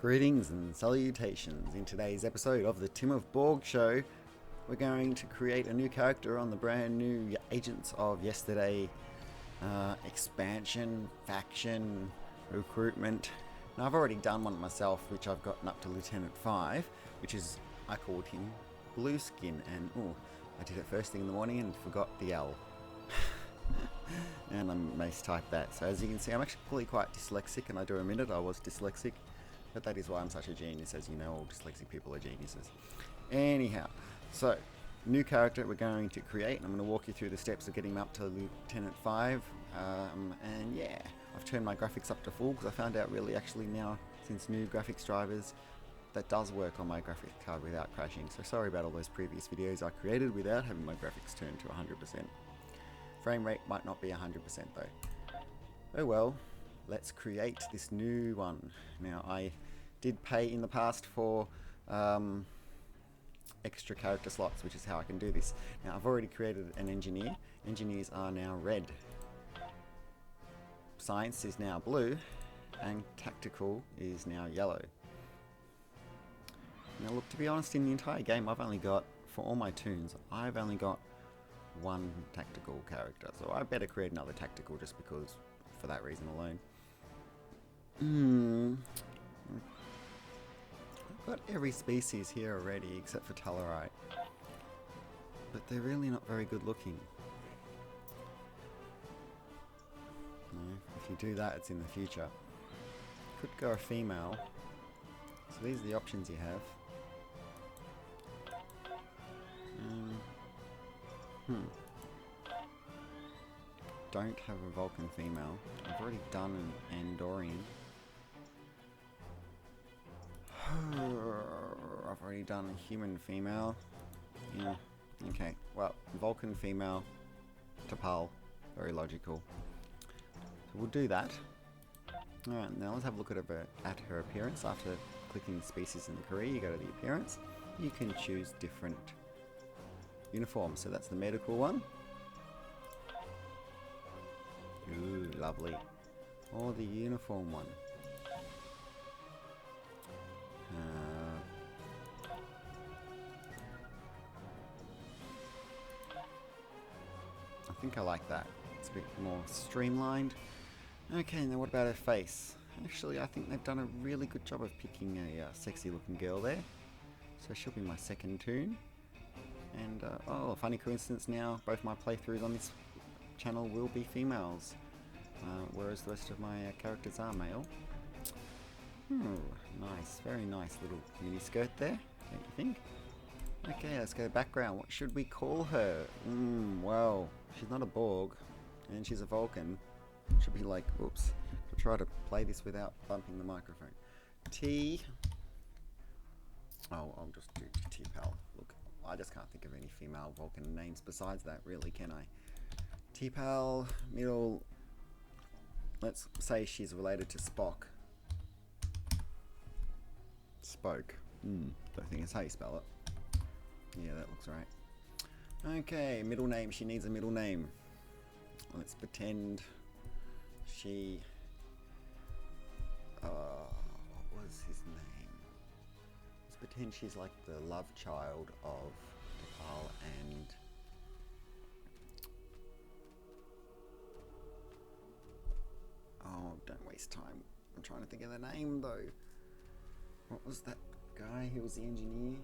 Greetings and salutations. In today's episode of the Tim of Borg show, we're going to create a new character on the brand new Agents of Yesterday expansion, faction, recruitment. Now I've already done one myself, which I've gotten up to Lieutenant 5, which is, I called him Blue Skin, and I did it first thing in the morning and forgot the L. And I mistyped that. So as you can see, I'm actually quite dyslexic, and I do admit it, I was dyslexic. But that is why I'm such a genius, as you know, all dyslexic people are geniuses. Anyhow, so, new character we're going to create, and I'm going to walk you through the steps of getting him up to Lieutenant 5. And yeah, I've turned my graphics up to full, because I found out really actually now, since new graphics drivers, that does work on my graphics card without crashing. So sorry about all those previous videos I created without having my graphics turned to 100%. Frame rate might not be 100% though. Oh well. Let's create this new one. Now, I did pay in the past for extra character slots, which is how I can do this. Now, I've already created an engineer. Engineers are now red. Science is now blue, and tactical is now yellow. Now, look, to be honest, in the entire game, I've only got, for all my Toons, I've only got one tactical character. So I better create another tactical just because, for that reason alone. I've got every species here already except for Tellarite, but they're really not very good looking. No, if you do that, it's in the future. Could go a female. So these are the options you have. Don't have a Vulcan female. I've already done an Andorian. I've already done a human female. Yeah. Okay. Well, Vulcan female. T'Pol. Very logical. So we'll do that. Alright, now let's have a look at her appearance. After clicking species in the career, you go to the appearance. You can choose different uniforms. So that's the medical one. Ooh, lovely. Or the uniform one. I think I like that. It's a bit more streamlined. Okay, now what about her face? Actually, I think they've done a really good job of picking a sexy looking girl there. So she'll be my second Toon. And, oh, funny coincidence now, both my playthroughs on this channel will be females, whereas the rest of my characters are male. Nice, very nice little mini skirt there, don't you think? Okay, let's go background. What should we call her? Well, she's not a Borg, and she's a Vulcan. Should be like, oops, I'll try to play this without bumping the microphone. I'll just do T'Pol. Look, I just can't think of any female Vulcan names besides that, really, can I? T'Pol, middle, let's say she's related to Spock. Spoke. Don't think it's how you spell it. Yeah, that looks right. Okay, middle name. She needs a middle name. Let's pretend she... what was his name? Let's pretend she's like the love child of T'Pol and... Oh, don't waste time. I'm trying to think of the name though. What was that guy? He was the engineer.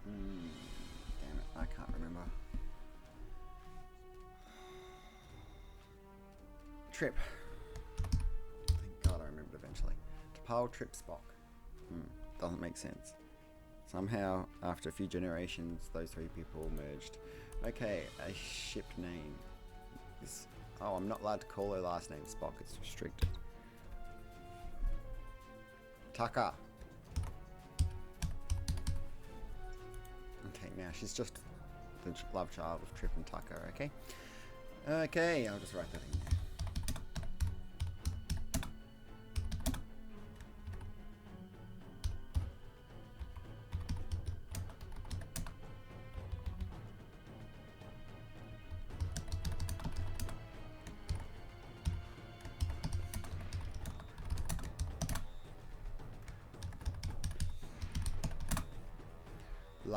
Damn it, I can't remember. Trip. Thank God I remembered eventually. T'Pol, Trip, Spock. Doesn't make sense. Somehow, after a few generations, those three people merged. Okay, a ship name. Oh, I'm not allowed to call her last name Spock. It's restricted. Tucker. Okay, now she's just the love child of Trip and Tucker, okay? Okay, I'll just write that in there.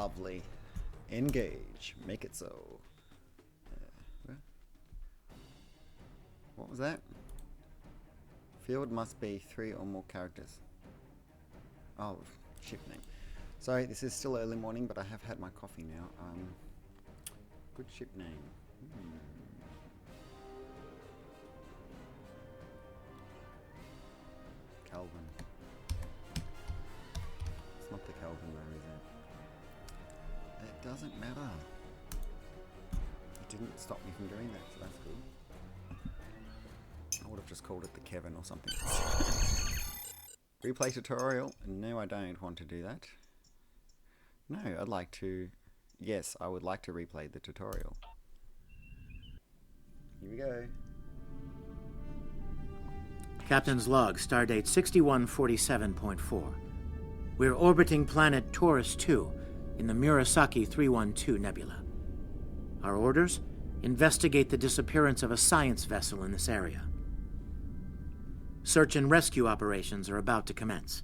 Lovely. Engage. Make it so. What was that? Field must be 3 or more characters. Oh, ship name. Sorry, this is still early morning, but I have had my coffee now. Good ship name. Kelvin. It's not the Kelvin though, is it? It doesn't matter. It didn't stop me from doing that, so that's good. I would have just called it the Kevin or something. Replay tutorial. No, I don't want to do that. No, I'd like to... Yes, I would like to replay the tutorial. Here we go. Captain's log, stardate 6147.4. We're orbiting planet Taurus 2 in the Murasaki 312 nebula. Our orders? Investigate the disappearance of a science vessel in this area. Search and rescue operations are about to commence.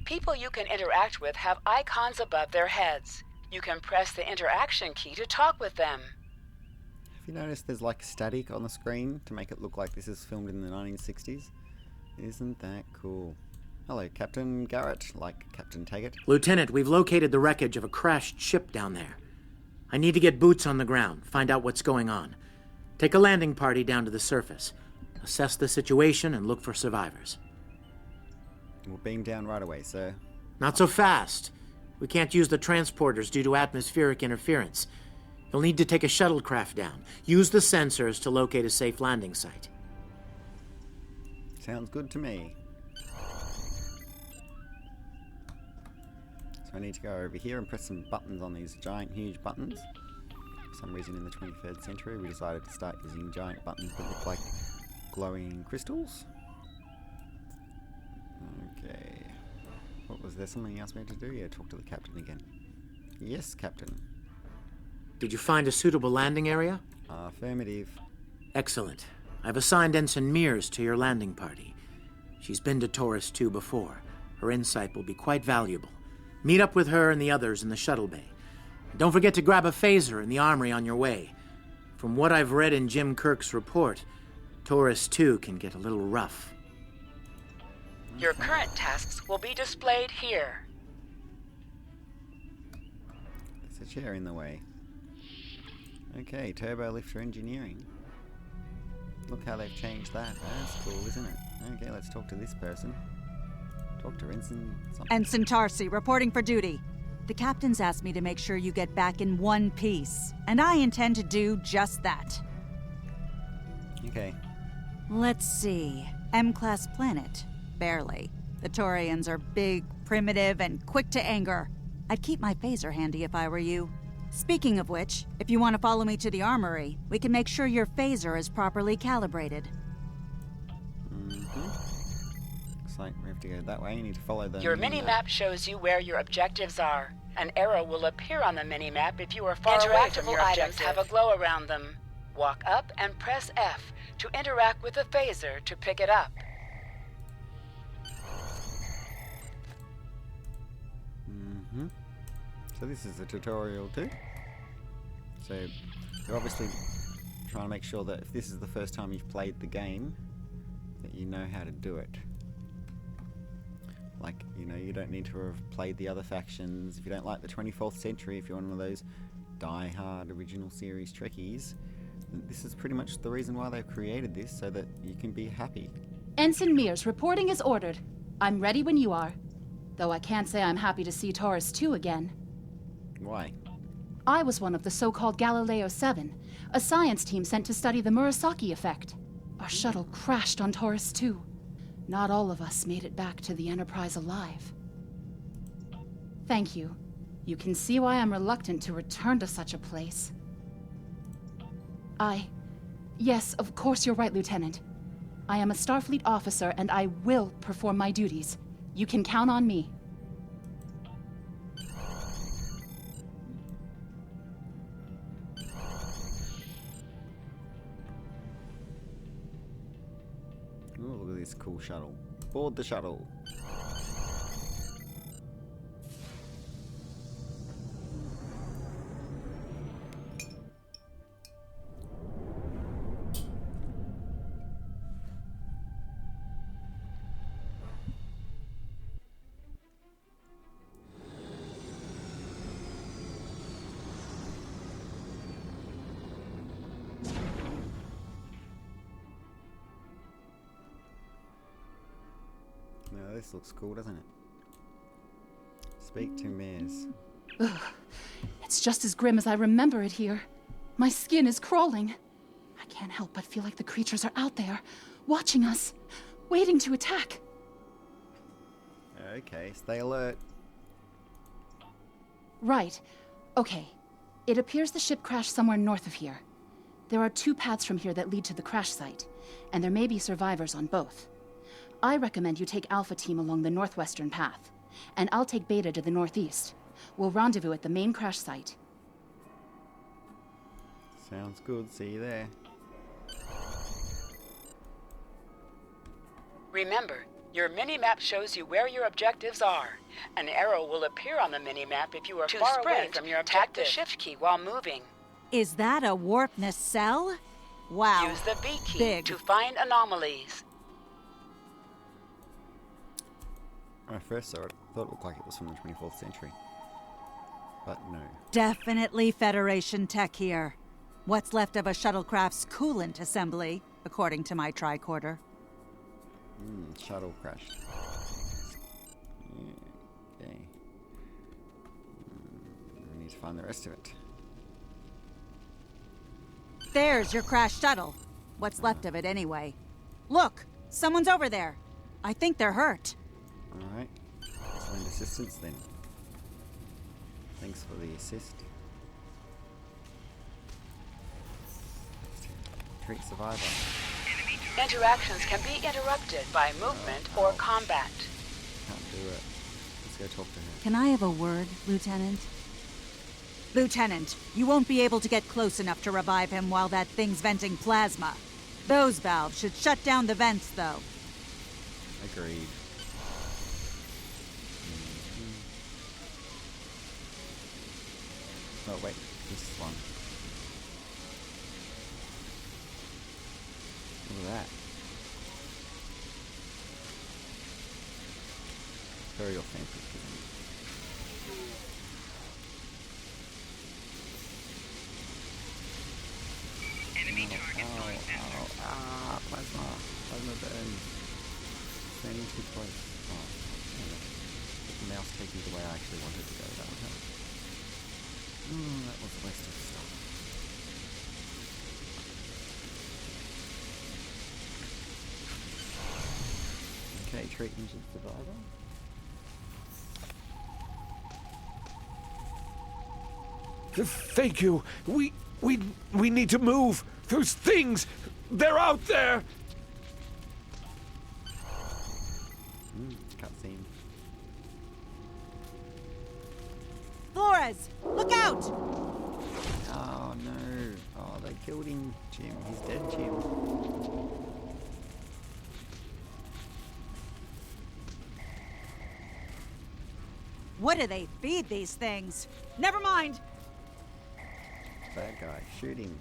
People you can interact with have icons above their heads. You can press the interaction key to talk with them. Have you noticed there's like static on the screen to make it look like this is filmed in the 1960s? Isn't that cool? Hello, Captain Garrett, like Captain Taggart. Lieutenant, we've located the wreckage of a crashed ship down there. I need to get boots on the ground, find out what's going on. Take a landing party down to the surface. Assess the situation and look for survivors. We'll beam down right away, sir. Not so fast. We can't use the transporters due to atmospheric interference. You'll need to take a shuttlecraft down. Use the sensors to locate a safe landing site. Sounds good to me. So I need to go over here and press some buttons on these giant, huge buttons. For some reason in the 23rd century we decided to start using giant buttons that look like glowing crystals. Okay. What was there something else we had to do? Yeah, talk to the captain again. Yes, Captain. Did you find a suitable landing area? Affirmative. Excellent. I've assigned Ensign Mears to your landing party. She's been to Taurus 2 before. Her insight will be quite valuable. Meet up with her and the others in the shuttle bay. Don't forget to grab a phaser in the armory on your way. From what I've read in Jim Kirk's report, Taurus 2 can get a little rough. Your current tasks will be displayed here. There's a chair in the way. Okay, turbo lifter engineering. Look how they've changed that. That's cool, isn't it? Okay, let's talk to this person. Talk to Ensign something. Ensign Tarsi, reporting for duty. The captain's asked me to make sure you get back in one piece, and I intend to do just that. Okay. Let's see. M-class planet. Barely. The Taurians are big, primitive, and quick to anger. I'd keep my phaser handy if I were you. Speaking of which, if you want to follow me to the armory, we can make sure your phaser is properly calibrated. Looks like we have to go that way. You need to follow the... Your mini-map shows you where your objectives are. An arrow will appear on the mini-map if you are far away from your objective. Interactable items have a glow around them. Walk up and press F to interact with the phaser to pick it up. So this is a tutorial too. So you're obviously trying to make sure that if this is the first time you've played the game, that you know how to do it. Like, you know, you don't need to have played the other factions. If you don't like the 24th century, if you're one of those die-hard original series Trekkies, this is pretty much the reason why they've created this, so that you can be happy. Ensign Mears, reporting is ordered. I'm ready when you are. Though I can't say I'm happy to see Taurus 2 again. Why? I was one of the so-called Galileo 7, a science team sent to study the Murasaki effect. Our shuttle crashed on Taurus 2. Not all of us made it back to the Enterprise alive. Thank you. You can see why I'm reluctant to return to such a place. Yes, of course you're right, Lieutenant. I am a Starfleet officer, and I will perform my duties. You can count on me. this cool shuttle. Board the shuttle. Now this looks cool, doesn't it? Speak to Miz. Ugh. It's just as grim as I remember it here. My skin is crawling. I can't help but feel like the creatures are out there, watching us, waiting to attack. Okay, stay alert. Right. Okay. It appears the ship crashed somewhere north of here. There are 2 paths from here that lead to the crash site, and there may be survivors on both. I recommend you take Alpha Team along the northwestern path, and I'll take Beta to the northeast. We'll rendezvous at the main crash site. Sounds good. See you there. Remember, your mini-map shows you where your objectives are. An arrow will appear on the mini-map if you are far away from your objective. Tap the shift key while moving. Is that a warp nacelle? Wow. Use the B key Big. to find anomalies. When I first saw it, I thought it looked like it was from the 24th century. But no. Definitely Federation tech here. What's left of a shuttlecraft's coolant assembly, according to my tricorder. Shuttle crashed. Yeah, okay. We need to find the rest of it. There's your crashed shuttle. What's left of it anyway. Look, someone's over there. I think they're hurt. Alright. Let's lend assistance then. Thanks for the assist. Treat survivor. Interactions can be interrupted by movement or combat. Can't do it. Let's go talk to her. Can I have a word, Lieutenant? Lieutenant, you won't be able to get close enough to revive him while that thing's venting plasma. Those valves should shut down the vents, though. Agreed. Oh wait, this one. Look at that. Very authentic, isn't it? Enemy target line center. Plasma. Plasma burn. Standing too close. Oh, damn it. If the mouse taking the way I actually wanted to go, that would help. That was a waste of stuff. Okay, treat injured survivor. Thank you. We need to move. Those things, they're out there. Cutscene. Flores, look out! Oh no. Oh, they killed him, Jim. He's dead, Jim. What do they feed these things? Never mind. Bad guy. Shoot him.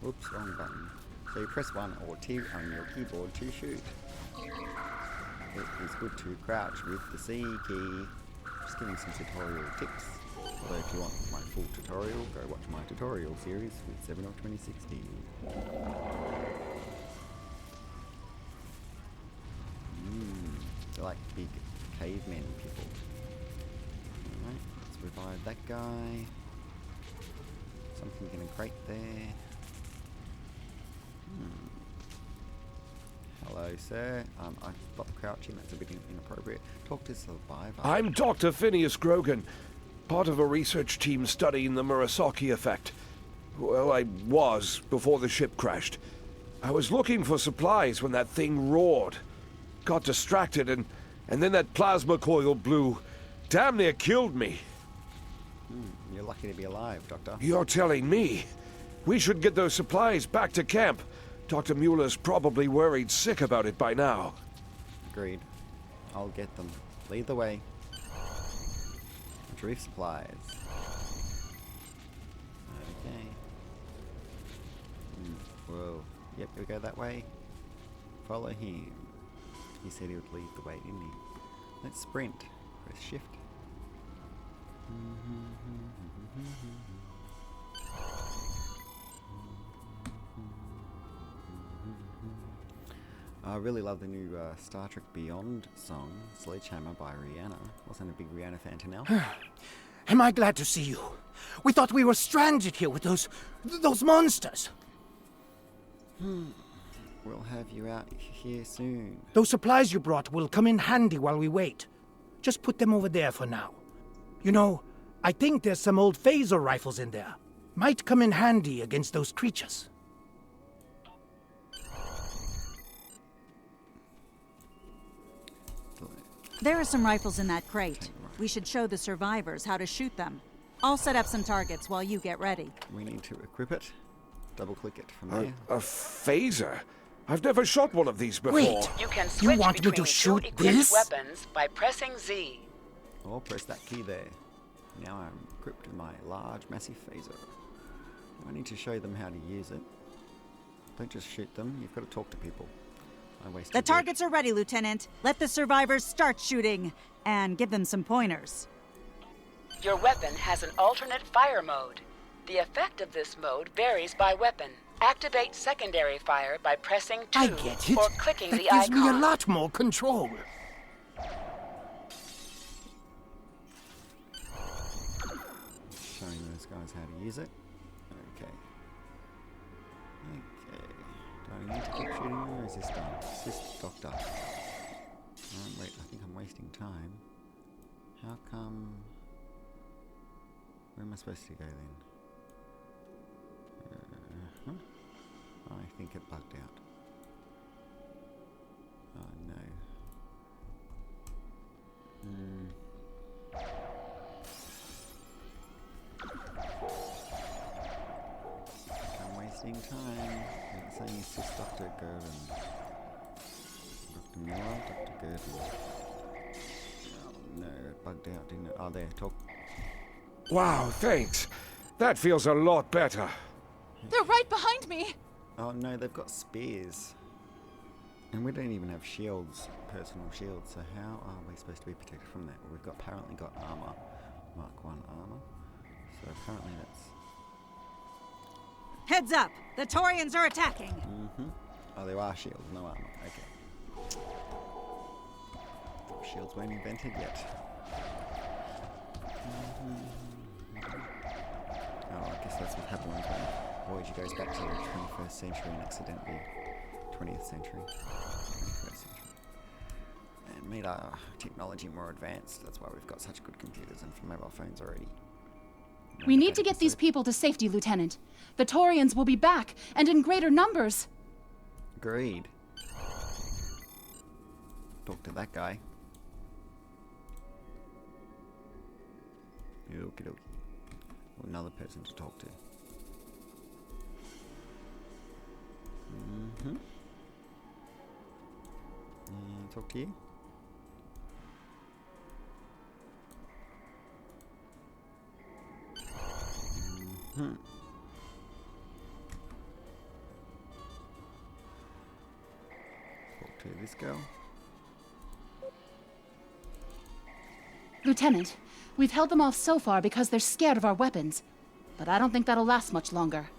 Whoops, wrong button. So you press 1 or 2 on your keyboard to shoot. It is good to crouch with the C key. Just giving some tutorial tips. Although if you want my full tutorial, go watch my tutorial series with 7 of 2060. They're like big cavemen people. Alright, let's revive that guy. Something in a crate there. Hello, sir. I stopped crouching. That's a bit inappropriate. Talk to survivor. I'm Dr. Phineas Grogan, part of a research team studying the Murasaki effect. Well, I was before the ship crashed. I was looking for supplies when that thing roared. Got distracted and then that plasma coil blew. Damn near killed me. You're lucky to be alive, Doctor. You're telling me. We should get those supplies back to camp. Dr. Mueller's probably worried sick about it by now. Agreed. I'll get them. Lead the way. Retrieve supplies. Okay. Whoa. Yep, we go that way. Follow him. He said he would lead the way, didn't he? Let's sprint. Press shift. I really love the new Star Trek Beyond song, Sledgehammer by Rihanna. Wasn't a big Rihanna fan to now. Am I glad to see you? We thought we were stranded here with those monsters. We'll have you out here soon. Those supplies you brought will come in handy while we wait. Just put them over there for now. You know, I think there's some old phaser rifles in there. Might come in handy against those creatures. There are some rifles in that crate. We should show the survivors how to shoot them. I'll set up some targets while you get ready. We need to equip it. Double-click it from there. A phaser? I've never shot one of these before. Wait! You can switch want me between to the shoot two equipped this? weapons by pressing Z. Or press that key there. Now I'm equipped with my large, massive phaser. I need to show them how to use it. Don't just shoot them, you've got to talk to people. I wasted The targets are ready, Lieutenant. Let the survivors start shooting, and give them some pointers. Your weapon has an alternate fire mode. The effect of this mode varies by weapon. Activate secondary fire by pressing 2 I get it. or clicking That the gives icon. me a lot more control. Showing those guys how to use it. Okay. Do I need to keep shooting or is this done? Assist Doctor. Wait, I think I'm wasting time. How come... Where am I supposed to go then? I think it bugged out. Oh no. I'm wasting time. It's saying assist Dr. Gervin. Dr. Mueller, Dr. Gervin. Oh no, it bugged out, didn't it? Oh, there, talk. Wow, thanks. That feels a lot better. They're right behind me! Oh no, they've got spears. And we don't even have shields, personal shields, so how are we supposed to be protected from that? Well, we've apparently got armor, Mark 1 armor. So apparently that's... Heads up! The Taurians are attacking! Oh, there are shields, no armor. Okay. Shields weren't invented yet. Oh, I guess that's what happens when Voyager goes back to the 21st century and accidentally 20th century, 21st century, and made our technology more advanced. That's why we've got such good computers and mobile phones already. We need to get these people to safety, Lieutenant. The Taurians will be back, and in greater numbers. Agreed. Talk to that guy. Okie dokie. Another person to talk to. Talk to you. Talk to this girl. Lieutenant, we've held them off so far because they're scared of our weapons. But I don't think that'll last much longer.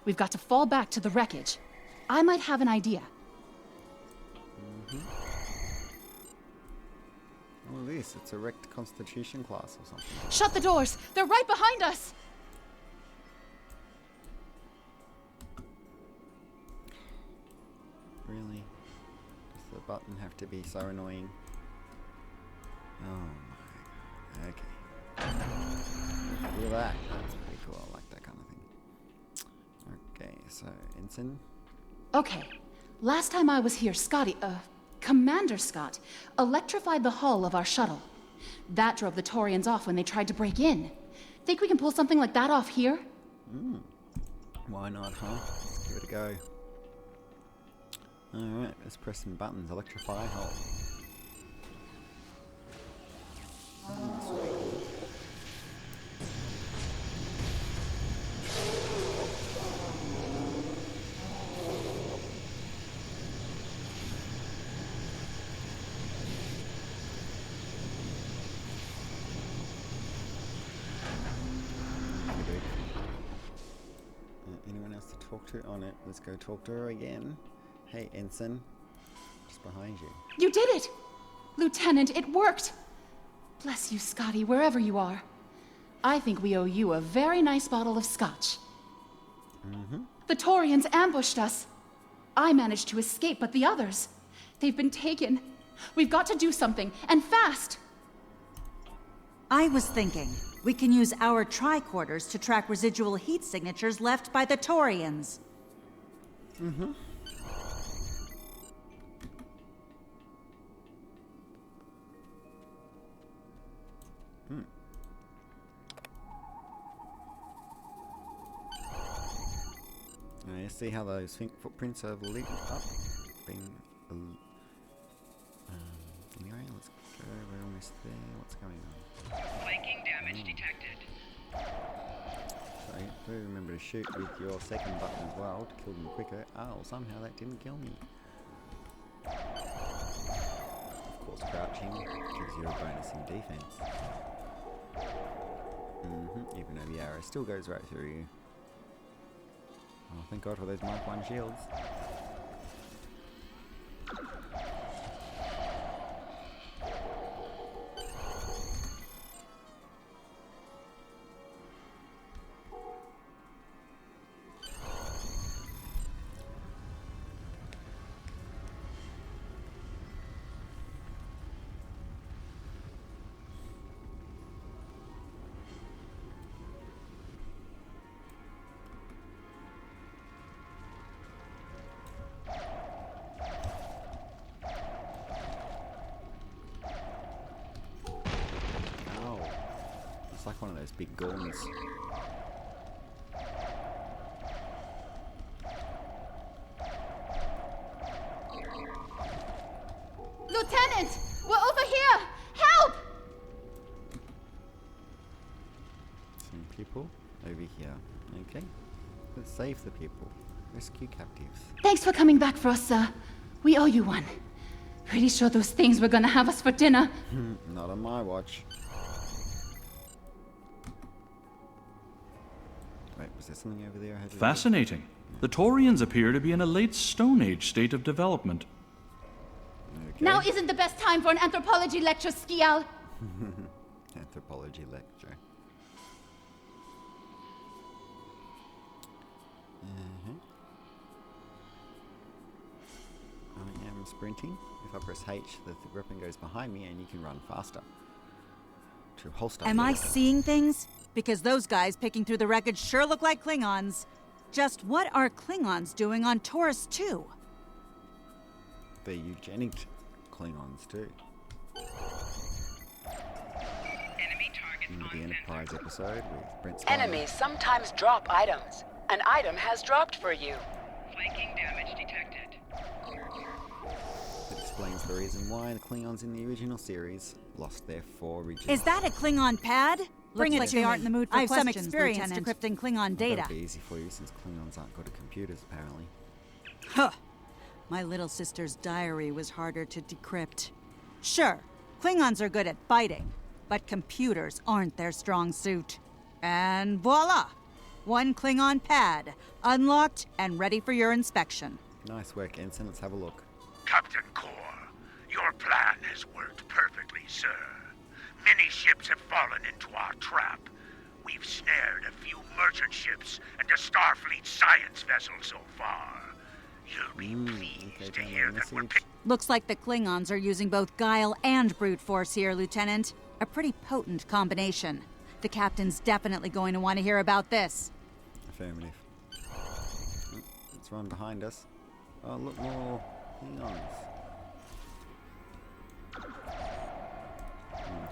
We've got to fall back to the wreckage. I might have an idea. Oh, this, it's a wrecked Constitution class or something. Shut the doors! They're right behind us! Really? Does the button have to be so annoying? Oh my. Okay. Look at that. That's pretty cool. I like that kind of thing. Okay, so Ensign. Okay. Last time I was here, Commander Scott, electrified the hull of our shuttle. That drove the Taurians off when they tried to break in. Think we can pull something like that off here? Why not, huh? Let's give it a go. Alright, let's press some buttons. Electrify, hold. Anyone else to talk to on it? Let's go talk to her again. Hey, Ensign. Just behind you. You did it! Lieutenant, it worked! Bless you, Scotty, wherever you are. I think we owe you a very nice bottle of scotch. The Taurians ambushed us. I managed to escape, but the others, they've been taken. We've got to do something, and fast! I was thinking, we can use our tricorders to track residual heat signatures left by the Taurians. You see how those footprints are lit up? Anyway, let's go. We're almost there. What's going on? Flanking damage detected. So, do remember to shoot with your second button as well to kill them quicker. Oh, somehow that didn't kill me. Of course, crouching gives you a bonus in defense. Even though the arrow still goes right through you. Oh, thank God for those Mark 1 shields. It's like one of those big golems. Lieutenant! We're over here! Help! Some people over here. Okay. Let's save the people. Rescue captives. Thanks for coming back for us, sir. We owe you one. Pretty sure those things were gonna have us for dinner. Not on my watch. Wait, was there something over there? Fascinating. The Taurians appear to be in a late Stone Age state of development. Okay. Now isn't the best time for an anthropology lecture, Skial. Anthropology lecture. I am sprinting. If I press H, the weapon goes behind me and you can run faster. To holster. Am I seeing things? Because those guys picking through the wreckage sure look like Klingons. Just what are Klingons doing on Taurus 2? They're eugenic Klingons too. Enemy targets In on the Enterprise sensor. episode with Brent Spiner. Enemies sometimes drop items. An item has dropped for you. Flanking damage detected. It explains the reason why the Klingons in the original series lost their 4 regions. Is that a Klingon pad? Bring Looks it like to they me. aren't in the mood for I have some questions, experience Lieutenant. decrypting Klingon data. That'll be easy for you since Klingons aren't good at computers, apparently. Huh. My little sister's diary was harder to decrypt. Sure, Klingons are good at fighting, but computers aren't their strong suit. And voila! One Klingon pad, unlocked and ready for your inspection. Nice work, Ensign. Let's have a look. Captain Core, your plan has worked perfectly, sir. Many ships have fallen into our trap. We've snared a few merchant ships and a Starfleet science vessel so far. You'll be pleased to hear that we're Looks like the Klingons are using both guile and brute force here, Lieutenant. A pretty potent combination. The captain's definitely going to want to hear about this. Affirmative. Let's run behind us. Oh, look, more Klingons.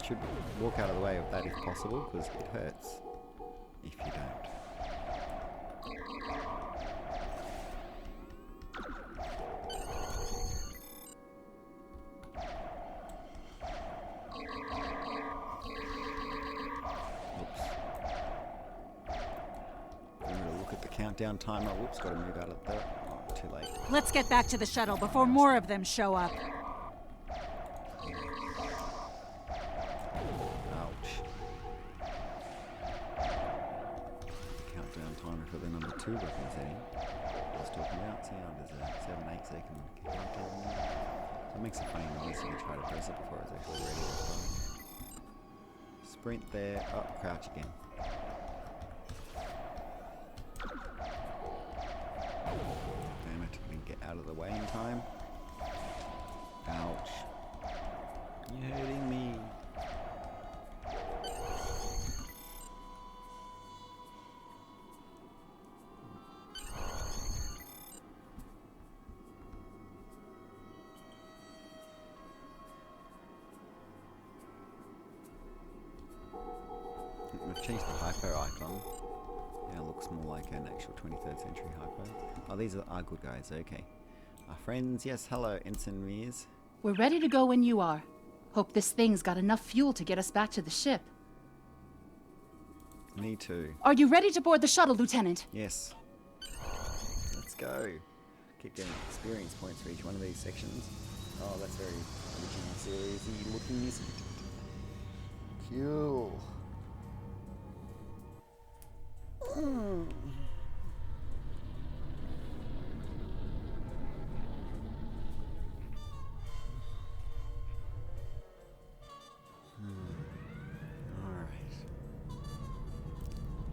Should walk out of the way of that if possible, because it hurts if you don't. countdown timer. Whoops, gotta move out of there. Oh, too late. Let's get back to the shuttle before more of them show up. Ouch. Countdown timer for the number 2 weapon setting. I was talking about. See how there's a 7-8 second countdown there. So it makes a funny noise when you try to press it before it's actually ready to start. Sprint there. Oh, crouch again. Damn it, didn't get out of the way in time. Ouch. You're hurting me. We've changed the hypo icon. Now it looks more like an actual 23rd century hypo. Oh, these are our good guys, okay. Our friends, yes, hello, Ensign Mears. We're ready to go when you are. Hope this thing's got enough fuel to get us back to the ship. Me too. Are you ready to board the shuttle, Lieutenant? Yes. Let's go. Keep getting experience points for each one of these sections. Oh, that's very original series-y looking, isn't it? Cool.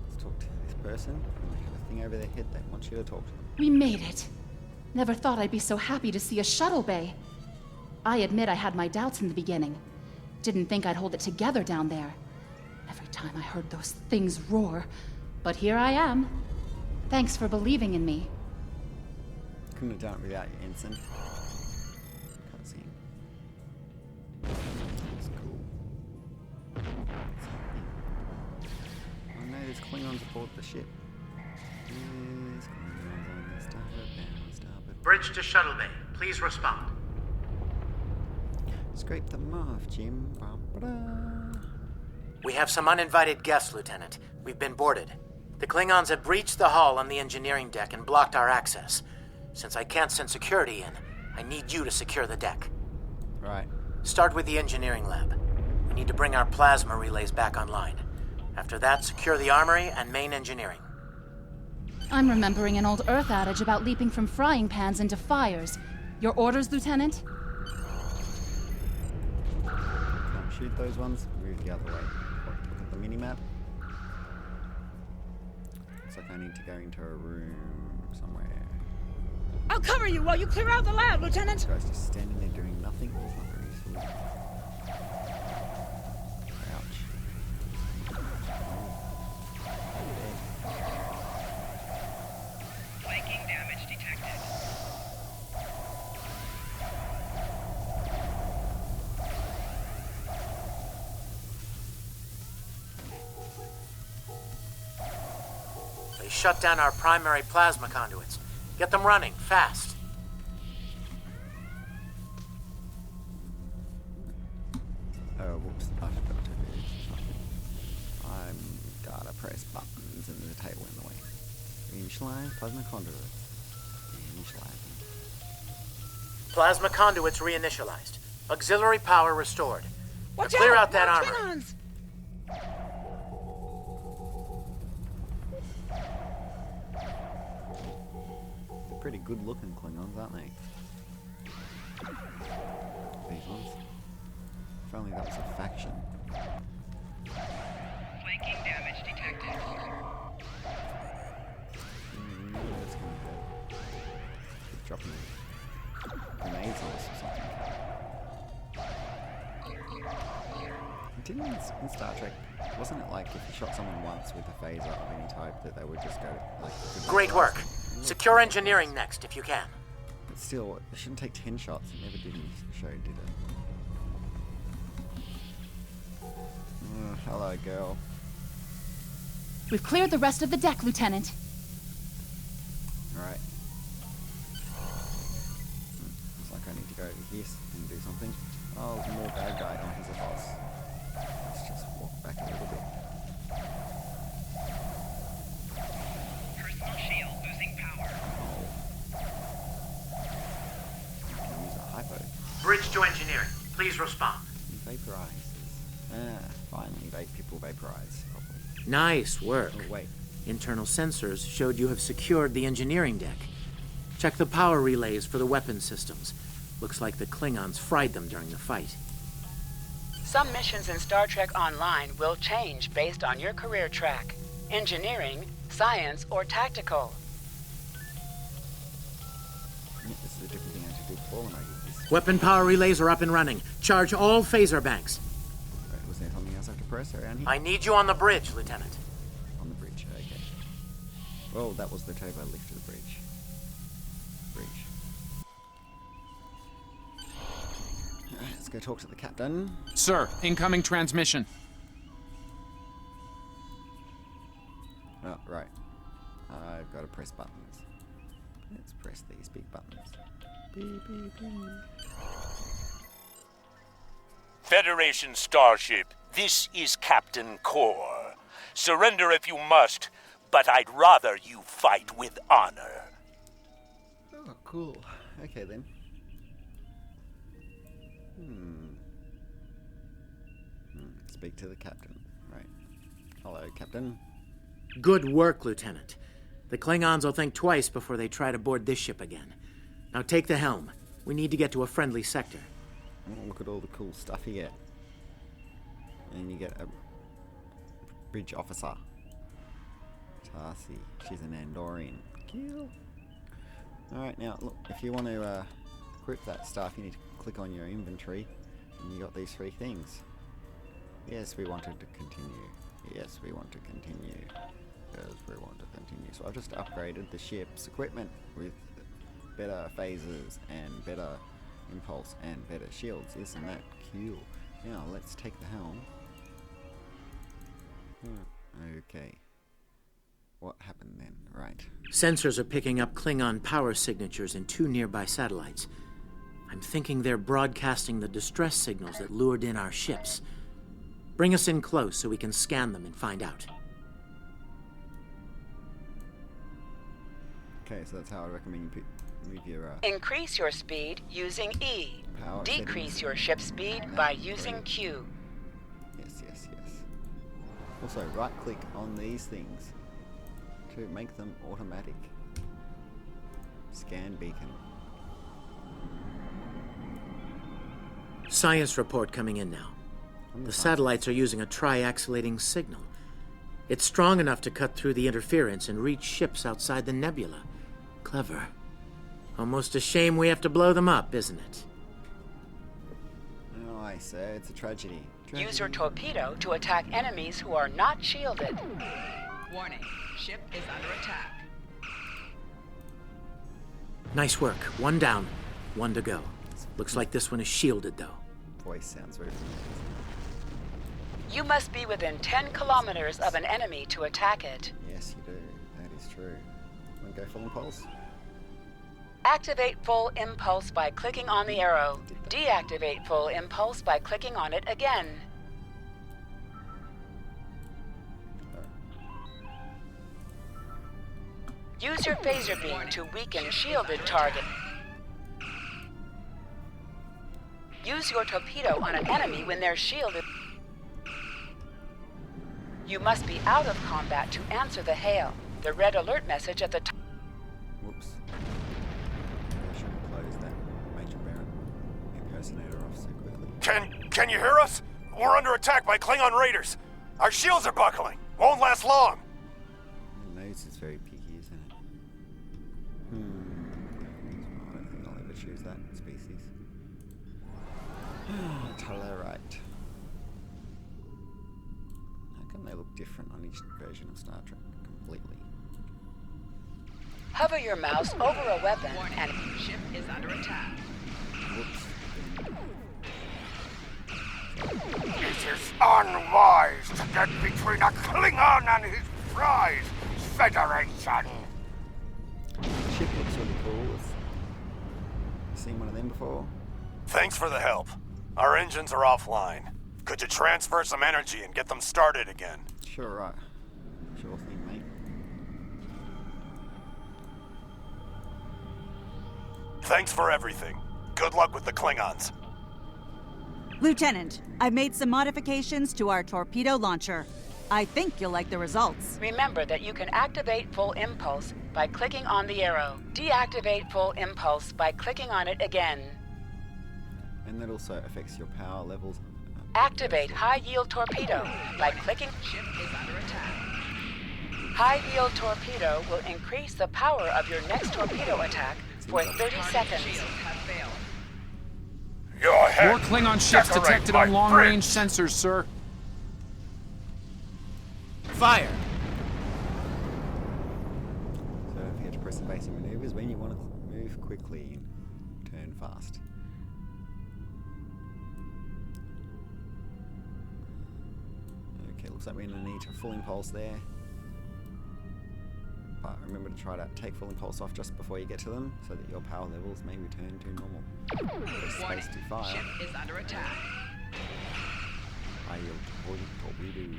Let's talk to this person. They have a thing over their head that wants you to talk to them. We made it. Never thought I'd be so happy to see a shuttle bay. I admit I had my doubts in the beginning. Didn't think I'd hold it together down there. Every time I heard those things roar. But here I am. Thanks for believing in me. Couldn't have done it without you, Ensign. Cutscene. That's cool. Oh no, there's Klingons aboard the ship. There's Klingons on the starboard. Bridge to shuttle bay. Please respond. Scrape them off, Jim. Ba-ba-da. We have some uninvited guests, Lieutenant. We've been boarded. The Klingons have breached the hull on the engineering deck and blocked our access. Since I can't send security in, I need you to secure the deck. Right. Start with the engineering lab. We need to bring our plasma relays back online. After that, secure the armory and main engineering. I'm remembering an old Earth adage about leaping from frying pans into fires. Your orders, Lieutenant? Can't shoot those ones. Move the other way. Look at the mini-map. Looks like I need to go into a room somewhere. I'll cover you while you clear out the lab, Lieutenant! This guy's just standing there doing nothing. It's not very useful. Ouch. Flanking damage detected. They shut down our primary plasma conduits. Get them running, fast. Oh, whoops. I forgot to do something. I'm gotta press buttons and there's a table in the way. Initialize plasma conduit. Initializing. Plasma conduits reinitialized. Auxiliary power restored. Now Watch clear out! out that More armor. Klingons! They're pretty good looking Klingons, aren't they? These ones. If only that was a faction. Flanking damage detected. That's gonna hurt. Keep dropping grenades on us or something. Didn't in Star Trek, wasn't it like if you shot someone once with a phaser of any type that they would just go like... Great work. Secure engineering next, if you can. But still, it shouldn't take 10 shots. It never did in the show, did it? Hello, girl. We've cleared the rest of the deck, Lieutenant. Alright. Looks like I need to go over here and do something. Oh, there's more bad guy. Oh, he's a boss. Let's just walk back a little bit. Personal shield respond. Vaporizes. Finally, people vaporize properly. Nice work. Oh, wait. Internal sensors showed you have secured the engineering deck. Check the power relays for the weapon systems. Looks like the Klingons fried them during the fight. Some missions in Star Trek Online will change based on your career track. Engineering, science, or tactical. Yeah, this is a different thing I had to do before when I did this. Weapon power relays are up and running. Charge all phaser banks. Right, was there something else I have to press around here? I need you on the bridge, Lieutenant. On the bridge, okay. Well, that was the turbo lift to the bridge. Alright, let's go talk to the captain. Sir, incoming transmission. Oh, right. I've got to press buttons. Let's press these big buttons. Beep, beep, beep. Federation Starship, this is Captain Core. Surrender if you must, but I'd rather you fight with honor. Oh, cool. Okay, then. Speak to the captain. Right. Hello, Captain. Good work, Lieutenant. The Klingons will think twice before they try to board this ship again. Now take the helm. We need to get to a friendly sector. Oh, look at all the cool stuff you get. And you get a bridge officer. Tarsi. She's an Andorian. Kill. Alright, now, look, if you want to equip that stuff, you need to click on your inventory, and you got these 3 things. Yes, we wanted to continue. Yes, we want to continue. Yes, we want to continue. So I've just upgraded the ship's equipment with better phasers and better impulse and better shields. Isn't that cool? Now, let's take the helm. Okay. What happened then? Right. Sensors are picking up Klingon power signatures in 2 nearby satellites. I'm thinking they're broadcasting the distress signals that lured in our ships. Bring us in close so we can scan them and find out. Okay, so that's how I recommend you move your... Increase your speed using E. Power Decrease settings. your ship speed by using Q. Yes, yes, yes. Also, right-click on these things to make them automatic. Scan beacon. Science report coming in now. The satellites are using a triaxulating signal. It's strong enough to cut through the interference and reach ships outside the nebula. Clever. Almost a shame we have to blow them up, isn't it? Oh, I say, it's a tragedy. Use your torpedo to attack enemies who are not shielded. Warning, ship is under attack. Nice work. 1 down, 1 to go. Looks like this one is shielded, though. Voice sounds very familiar. You must be within 10 kilometers of an enemy to attack it. Yes, you do. That is true. Want to go full impulse? Activate full impulse by clicking on the arrow. Deactivate full impulse by clicking on it again. Use your phaser beam to weaken shielded target. Use your torpedo on an enemy when they're shielded. You must be out of combat to answer the hail. The red alert message at the top. Whoops. I should have closed that Major Baron impersonator off so quickly. Can you hear us? We're under attack by Klingon raiders. Our shields are buckling. Won't last long. The nose is very picky, isn't it? I don't think I'll ever choose that species. Tolerite. How come they look different on each version of Star Trek? Completely. Hover your mouse over a weapon and Ship is under attack. Whoops. It is unwise to get between a Klingon and his prize, Federation. The ship looks really cool. You seen one of them before? Thanks for the help. Our engines are offline. Could you transfer some energy and get them started again? Sure, right. Sure thing, mate. Thanks for everything. Good luck with the Klingons. Lieutenant, I've made some modifications to our torpedo launcher. I think you'll like the results. Remember that you can activate full impulse by clicking on the arrow. Deactivate full impulse by clicking on it again. And that also affects your power levels. Activate high-yield torpedo by clicking. Ship is under attack. High-yield torpedo will increase the power of your next torpedo attack for 30 seconds. Shields have failed. Your head. More Klingon ships Separate detected my on long-range friends. sensors, sir. Fire! So don't forget to press the basic maneuvers when you want to move quickly and turn fast. Okay, looks like we're going to need a full impulse there. But remember to try to take full impulse off just before you get to them, so that your power levels may return to normal. Press Warning. space to fire. Ship is under attack. I yield torpedo.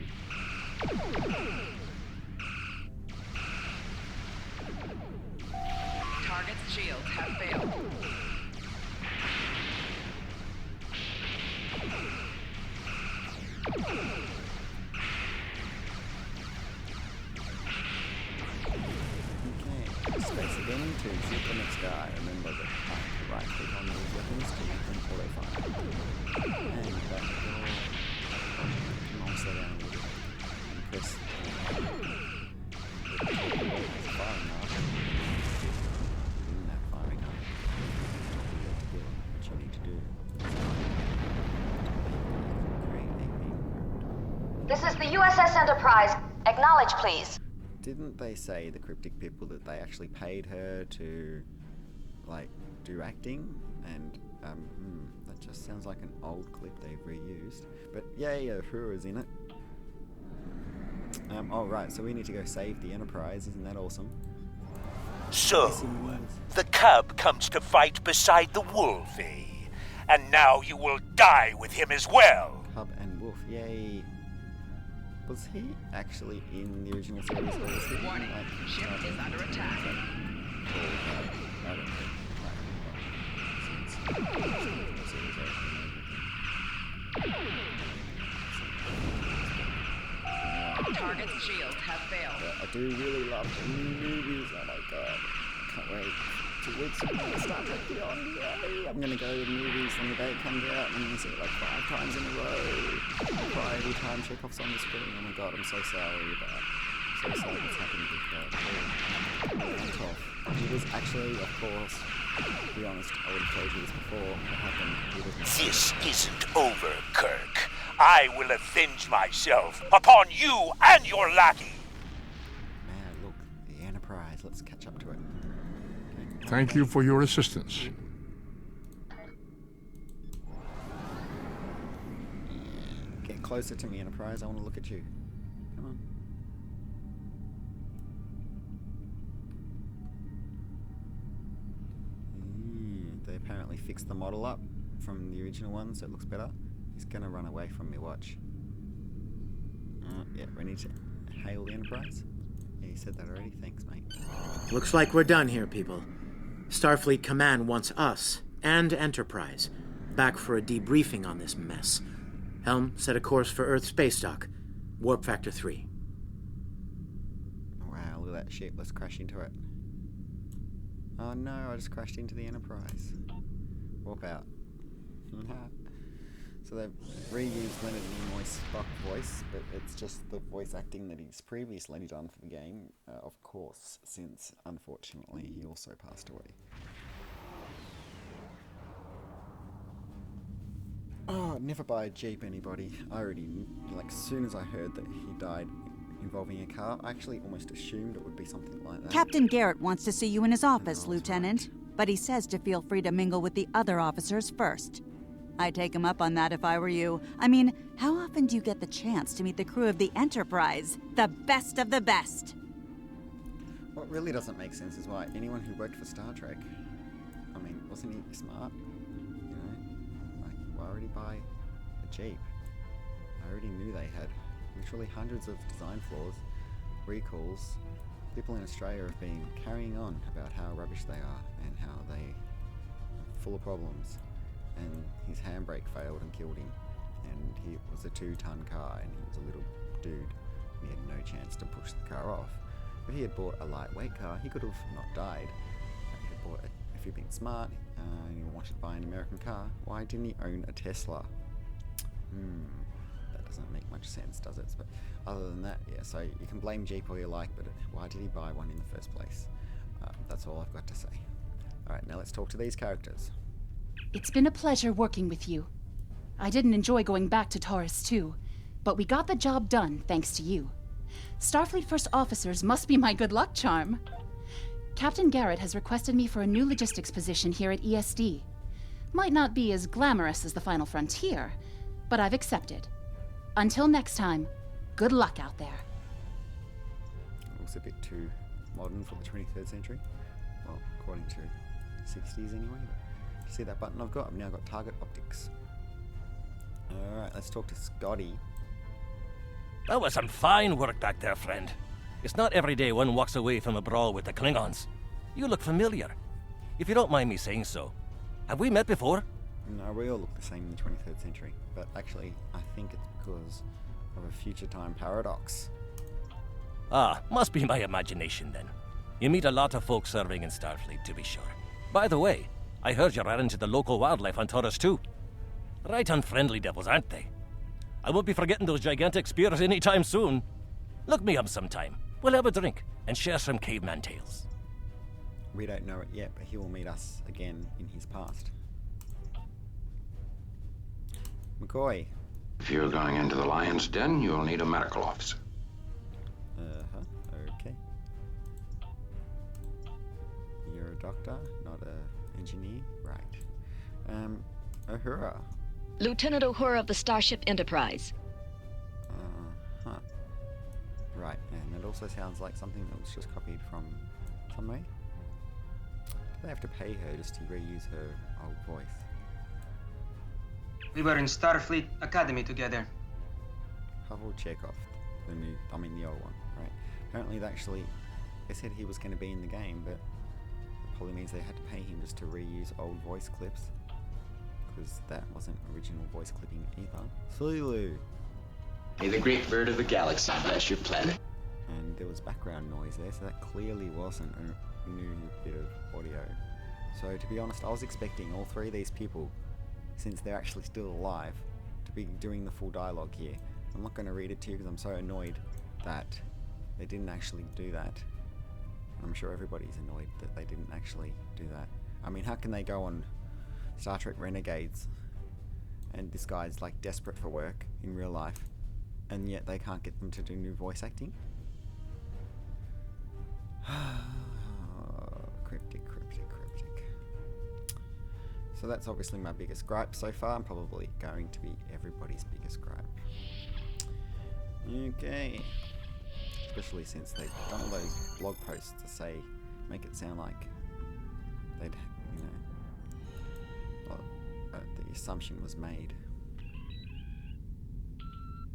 Target's shields have failed. Okay, space again to shoot the next guy. Remember that I have to right click on these weapons to make them auto fire. And back door. I'll slow down a little bit. And press firing up. In that firing up. What you need to do. Create a beam. This is the USS Enterprise. Acknowledge, please. Didn't they say, the cryptic people, that they actually paid her to, like, do acting? And, that just sounds like an old clip they've reused. But, yay, Uhura's in it. Oh, right, so we need to go save the Enterprise. Isn't that awesome? So, the cub comes to fight beside the wolf, eh? And now you will die with him as well. Cub and Wolf, yay. Was he actually in the original series? Or was he Warning. Ship is under attack. I don't think. Target's shields have failed. I do really love the new movies. Oh my god. Can't wait. 2 weeks from now, Star Trek Beyond. Yay! I'm gonna go to the movies on the day it comes out and I'm gonna see it like 5 times in a row. Cry every time Chekhov's on the screen. Oh my god, I'm so sorry about so sorry what's happened with Anton. He was actually, of course, to be honest, I would have told you this before what happened. He was This isn't over, Kirk. I will avenge myself upon you and your lackey. Man, look, the Enterprise. Let's catch up to it. Okay. Thank you for your assistance. Get closer to me, Enterprise. I want to look at you. Come on. They apparently fixed the model up from the original one, so it looks better. He's gonna run away from me, watch. Yeah, we need to hail the Enterprise. Yeah, you said that already. Thanks, mate. Looks like we're done here, people. Starfleet Command wants us and Enterprise back for a debriefing on this mess. Helm, set a course for Earth space dock. Warp factor 3. Wow, look at that ship. Let's crash into it. Oh no, I just crashed into the Enterprise. Warp out. So they've reused Leonard Nimoy's Spock voice, but it's just the voice acting that he's previously done for the game, of course, since, unfortunately, he also passed away. Oh, never buy a Jeep, anybody. I already, like, as soon as I heard that he died involving a car, I actually almost assumed it would be something like that. Captain Garrett wants to see you in his office, Lieutenant, but he says to feel free to mingle with the other officers first. I'd take him up on that if I were you. I mean, how often do you get the chance to meet the crew of the Enterprise? The best of the best! What really doesn't make sense is why anyone who worked for Star Trek, I mean, wasn't he smart? You know? Like, why already buy a Jeep? I already knew they had literally hundreds of design flaws, recalls. People in Australia have been carrying on about how rubbish they are and how they are full of problems. and his handbrake failed and killed him. And he was a 2-ton car, and he was a little dude. He had no chance to push the car off. If he had bought a lightweight car, he could have not died. If he'd been smart and he wanted to buy an American car, why didn't he own a Tesla? That doesn't make much sense, does it? But other than that, yeah, so you can blame Jeep all you like, but why did he buy one in the first place? That's all I've got to say. Alright, now let's talk to these characters. It's been a pleasure working with you. I didn't enjoy going back to Taurus 2, but we got the job done thanks to you. Starfleet First Officers must be my good luck charm. Captain Garrett has requested me for a new logistics position here at ESD. Might not be as glamorous as the Final Frontier, but I've accepted. Until next time, good luck out there. Looks a bit too modern for the 23rd century. Well, according to 60s anyway. But see that button I've got? I've now got target optics. Alright, let's talk to Scotty. That was some fine work back there, friend. It's not every day one walks away from a brawl with the Klingons. You look familiar. If you don't mind me saying so, have we met before? No, we all look the same in the 23rd century. But actually, I think it's because of a future time paradox. Ah, must be my imagination then. You meet a lot of folks serving in Starfleet, to be sure. By the way, I heard you ran into the local wildlife on Taurus 2. Right unfriendly devils, aren't they? I won't be forgetting those gigantic spears anytime soon. Look me up sometime. We'll have a drink and share some caveman tales. We don't know it yet, but he will meet us again in his past. McCoy. If you're going into the lion's den, you'll need a medical officer. Okay. You're a doctor, not an engineer? Right. Uhura. Lieutenant Uhura of the Starship Enterprise. Right, and it also sounds like something that was just copied from somewhere. Do they have to pay her just to reuse her old voice? We were in Starfleet Academy together. Pavel Chekhov, the old one, right? Apparently, they said he was going to be in the game, but it probably means they had to pay him just to reuse old voice clips, because that wasn't original voice clipping either. Sulu. May the great bird of the galaxy bless your planet. And there was background noise there, so that clearly wasn't a new bit of audio. So to be honest, I was expecting all three of these people, since they're actually still alive, to be doing the full dialogue here. I'm not going to read it to you because I'm so annoyed that they didn't actually do that. I'm sure everybody's annoyed that they didn't actually do that. I mean, how can they go on Star Trek Renegades and this guy's like desperate for work in real life, and yet they can't get them to do new voice acting? Cryptic. So that's obviously my biggest gripe so far, and probably going to be everybody's biggest gripe. Okay. Especially since they've done all those blog posts to say, make it sound like they'd, the assumption was made.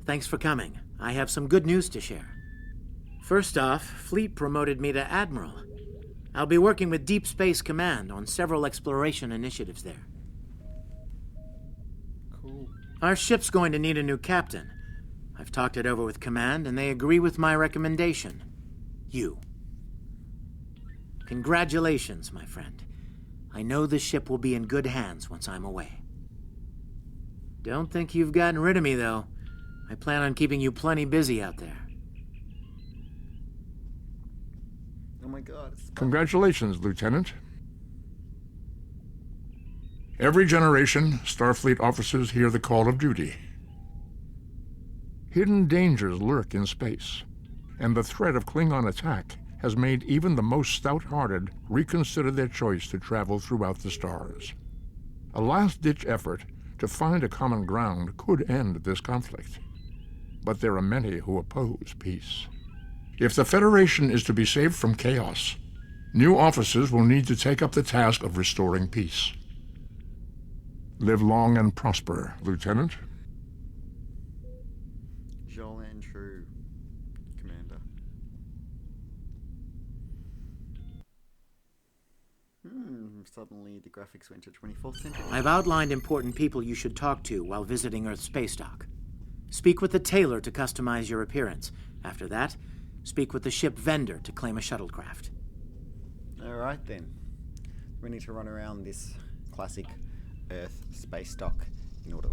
Thanks for coming. I have some good news to share. First off, Fleet promoted me to Admiral. I'll be working with Deep Space Command on several exploration initiatives there. Cool. Our ship's going to need a new captain. I've talked it over with Command, and they agree with my recommendation. You. Congratulations, my friend. I know the ship will be in good hands once I'm away. Don't think you've gotten rid of me, though. I plan on keeping you plenty busy out there. Oh my god. Congratulations, Lieutenant. Every generation, Starfleet officers hear the call of duty. Hidden dangers lurk in space, and the threat of Klingon attack has made even the most stout-hearted reconsider their choice to travel throughout the stars. A last-ditch effort to find a common ground could end this conflict, but there are many who oppose peace. If the Federation is to be saved from chaos, new officers will need to take up the task of restoring peace. Live long and prosper, Lieutenant. Jolan True, Commander. Suddenly the graphics went to 24th century. I've outlined important people you should talk to while visiting Earth space dock. Speak with the tailor to customize your appearance. After that, speak with the ship vendor to claim a shuttlecraft. Alright then. We need to run around this classic Earth space dock in order,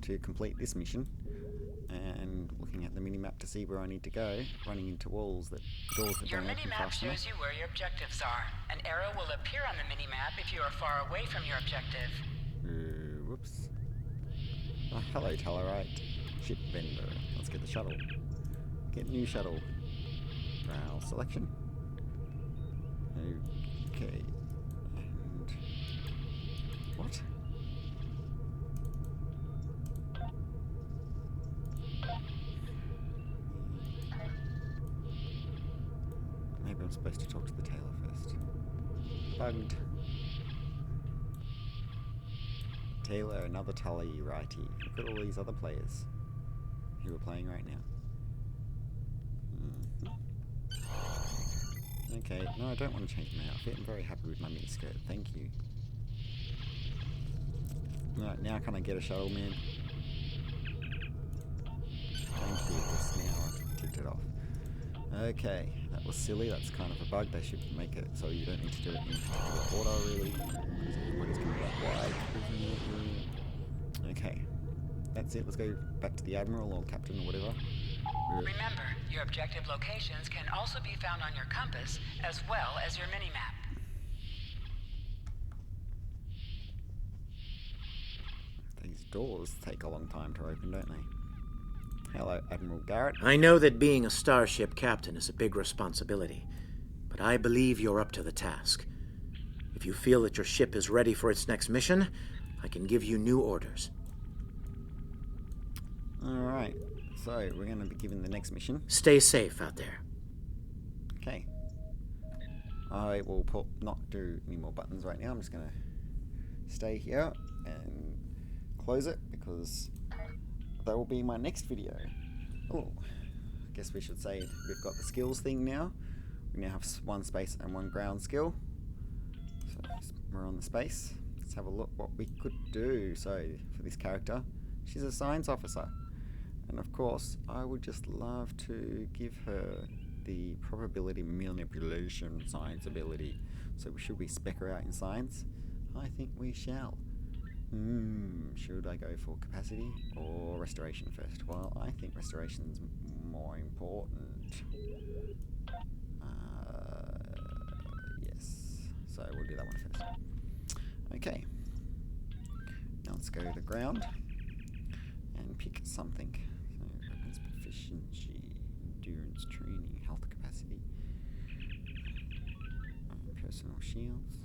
to complete this mission. And looking at the mini-map to see where I need to go, running into doors that Your don't open mini-map fast enough. shows you where your objectives are. An arrow will appear on the mini-map if you are far away from your objective. Whoops. Oh, hello, Tellarite. Ship vendor. Let's get the shuttle. Get new shuttle. Rail selection. Okay. And... what? Maybe I'm supposed to talk to the tailor first. Bugged. Taylor, another Tully righty. Look at all these other players who are playing right now. Okay, no, I don't want to change my outfit. I'm very happy with my miniskirt. Thank you. Right, now can I get a shuttle, man? Thank you. Yes, now I've ticked it off. Okay, that was silly. That's kind of a bug. They should make it so you don't need to do it in particular order, really, because everybody's going to be like, why? Okay, that's it. Let's go back to the Admiral or Captain or whatever. Remember, your objective locations can also be found on your compass, as well as your mini-map. These doors take a long time to open, don't they? Hello, Admiral Garrett. I know that being a starship captain is a big responsibility, but I believe you're up to the task. If you feel that your ship is ready for its next mission, I can give you new orders. Alright, so we're going to be given the next mission. Stay safe out there. Okay. I will not do any more buttons right now. I'm just going to stay here and close it because that will be my next video. Oh, I guess we should say we've got the skills thing now. We now have one space and one ground skill. So we're on the space. Let's have a look what we could do. So for this character, she's a science officer. And of course, I would just love to give her the probability manipulation science ability. So should we spec her out in science? I think we shall. Should I go for capacity or restoration first? Well, I think restoration's more important. Yes. So we'll do that one first. Okay. Now let's go to ground and pick something. So weapons proficiency, endurance training, health capacity, personal shields,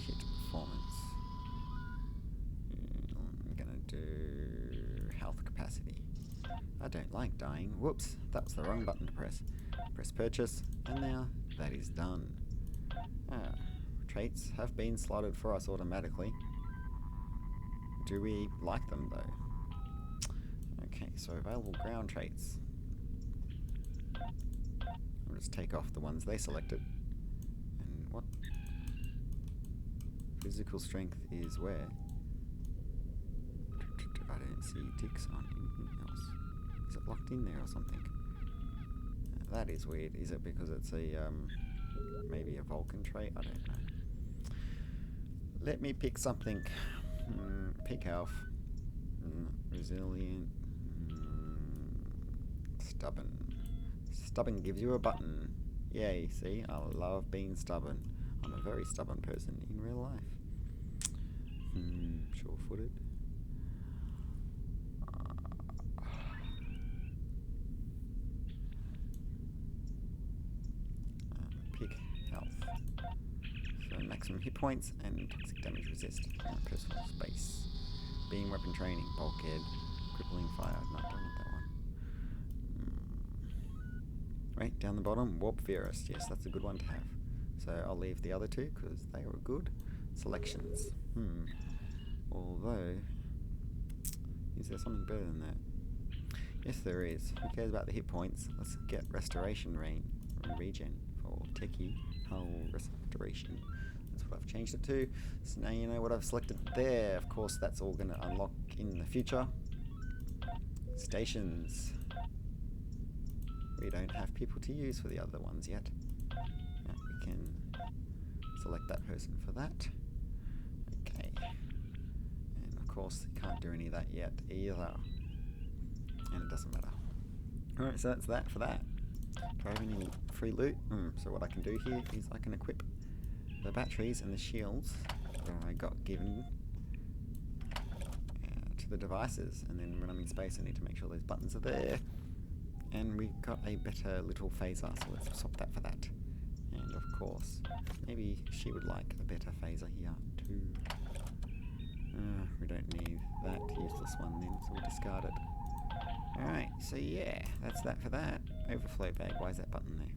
kit performance. I'm gonna do health capacity. I don't like dying. Whoops, that was the wrong button to press. Press purchase, and now that is done. Traits have been slotted for us automatically. Do we like them though? Okay, so available ground traits. I'll just take off the ones they selected. And what? Physical strength is where? I don't see ticks on anything else. Is it locked in there or something? That is weird. Is it because it's a, maybe a Vulcan trait? I don't know. Let me pick something. Pick health. Resilient. Stubborn. Stubborn gives you a button. Yay, see? I love being stubborn. I'm a very stubborn person in real life. Sure-footed. Pick health. So maximum hit points and toxic damage resist. Personal space. Beam weapon training. Bulkhead. Crippling fire. No, I don't want that one. Right, down the bottom. Warp Theorist. Yes, that's a good one to have. So I'll leave the other two because they were good. Selections. Although, is there something better than that? Yes, there is. Who cares about the hit points? Let's get restoration regen for Techie. Hull restoration. That's what I've changed it to. So now you know what I've selected there. Of course, that's all going to unlock in the future. Stations. We don't have people to use for the other ones yet. We can select that person for that. Okay. And of course, you can't do any of that yet either. And it doesn't matter. Alright, so that's that for that. Do I have any free loot? So what I can do here is I can equip the batteries and the shields that I got given to the devices. And then when I'm in space, I need to make sure those buttons are there. And we've got a better little phaser, so let's swap that for that. And of course, maybe she would like a better phaser here too. We don't need that useless one then, so we discard it. Alright, so yeah, that's that for that. Overflow bag, why is that button there?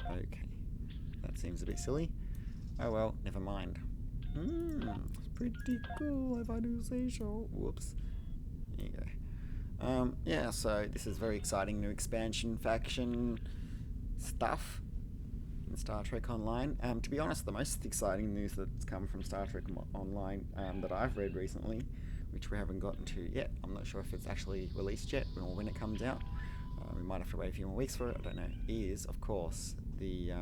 Okay. That seems a bit silly. Oh well, never mind. It's pretty cool if I do say so. Whoops. There you go. Yeah, so this is very exciting new expansion faction stuff in Star Trek Online. To be honest, the most exciting news that's come from Star Trek Online that I've read recently, which we haven't gotten to yet, I'm not sure if it's actually released yet or when it comes out. We might have to wait a few more weeks for it, I don't know, is, of course, the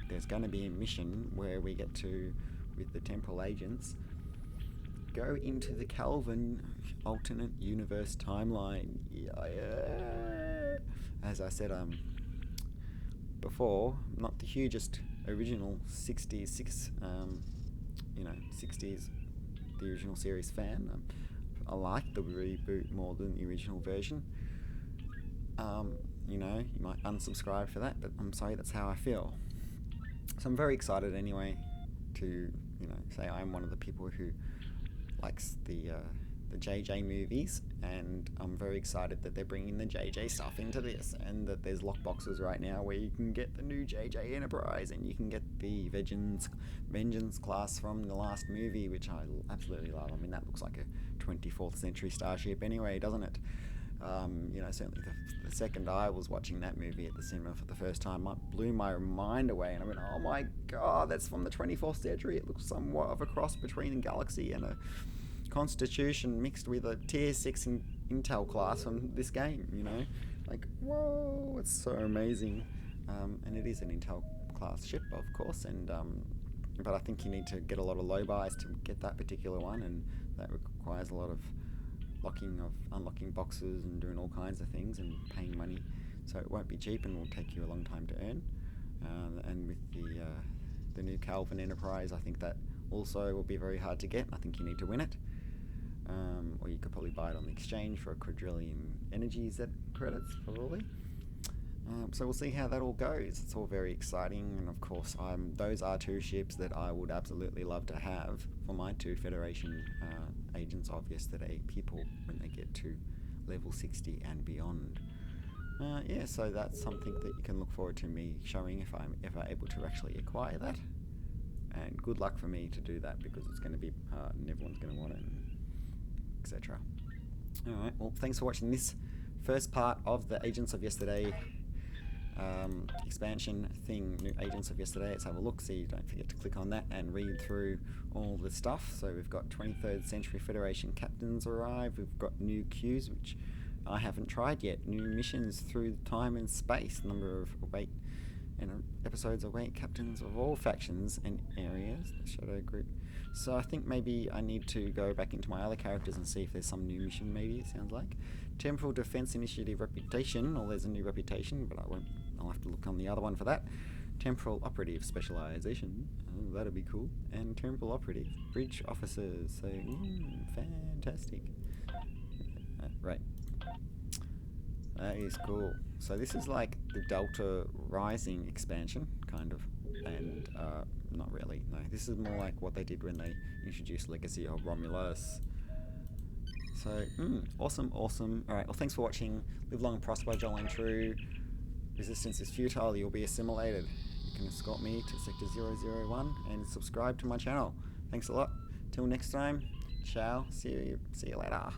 there's going to be a mission where we get to, with the temporal agents, go into the Kelvin alternate universe timeline. Yeah. As I said before, I'm not the hugest original 60s, 60s, the original series fan. I like the reboot more than the original version. You might unsubscribe for that, but I'm sorry, that's how I feel. So I'm very excited anyway to, say I'm one of the people who likes the JJ movies, and I'm very excited that they're bringing the JJ stuff into this, and that there's lockboxes right now where you can get the new JJ Enterprise, and you can get the Vengeance class from the last movie, which I absolutely love. I mean, that looks like a 24th century starship anyway, doesn't it? Certainly the second I was watching that movie at the cinema for the first time, it blew my mind away, and I went, oh my god, that's from the 24th century. It looks somewhat of a cross between a Galaxy and a Constitution mixed with a Tier 6 Intel class from this game, Like, whoa, it's so amazing. And it is an Intel class ship, of course, and but I think you need to get a lot of low buys to get that particular one, and that requires a lot of unlocking boxes and doing all kinds of things and paying money, so it won't be cheap and will take you a long time to earn. And with the new Kelvin Enterprise, I think that also will be very hard to get. I think you need to win it, or you could probably buy it on the exchange for a quadrillion energy Z credits probably. So we'll see how that all goes. It's all very exciting, and of course those are two ships that I would absolutely love to have for my two Federation agents of yesterday people when they get to level 60 and beyond. So that's something that you can look forward to me showing if I'm ever able to actually acquire that. And good luck for me to do that, because it's going to be hard and everyone's going to want it, etc. Alright, well, thanks for watching this first part of the Agents of Yesterday expansion thing, new Agents of Yesterday. Let's have a look. See, don't forget to click on that and read through all the stuff. So we've got 23rd Century Federation captains arrive. We've got new queues, which I haven't tried yet. New missions through time and space. Number of episodes await captains of all factions and areas. The Shadow Group. So I think maybe I need to go back into my other characters and see if there's some new mission. Maybe it sounds like Temporal Defense Initiative reputation. Or there's a new reputation, but I'll have to look on the other one for that. Temporal Operative Specialization. Oh, that'll be cool. And Temporal Operative Bridge Officers. So fantastic. Right. That is cool. So this is like the Delta Rising expansion, kind of, and not really. No, this is more like what they did when they introduced Legacy of Romulus. So, awesome. Alright, well, thanks for watching. Live long and prosper, Jolene True. Resistance is futile, you'll be assimilated. You can escort me to Sector 001 and subscribe to my channel. Thanks a lot. Till next time, ciao. See you later.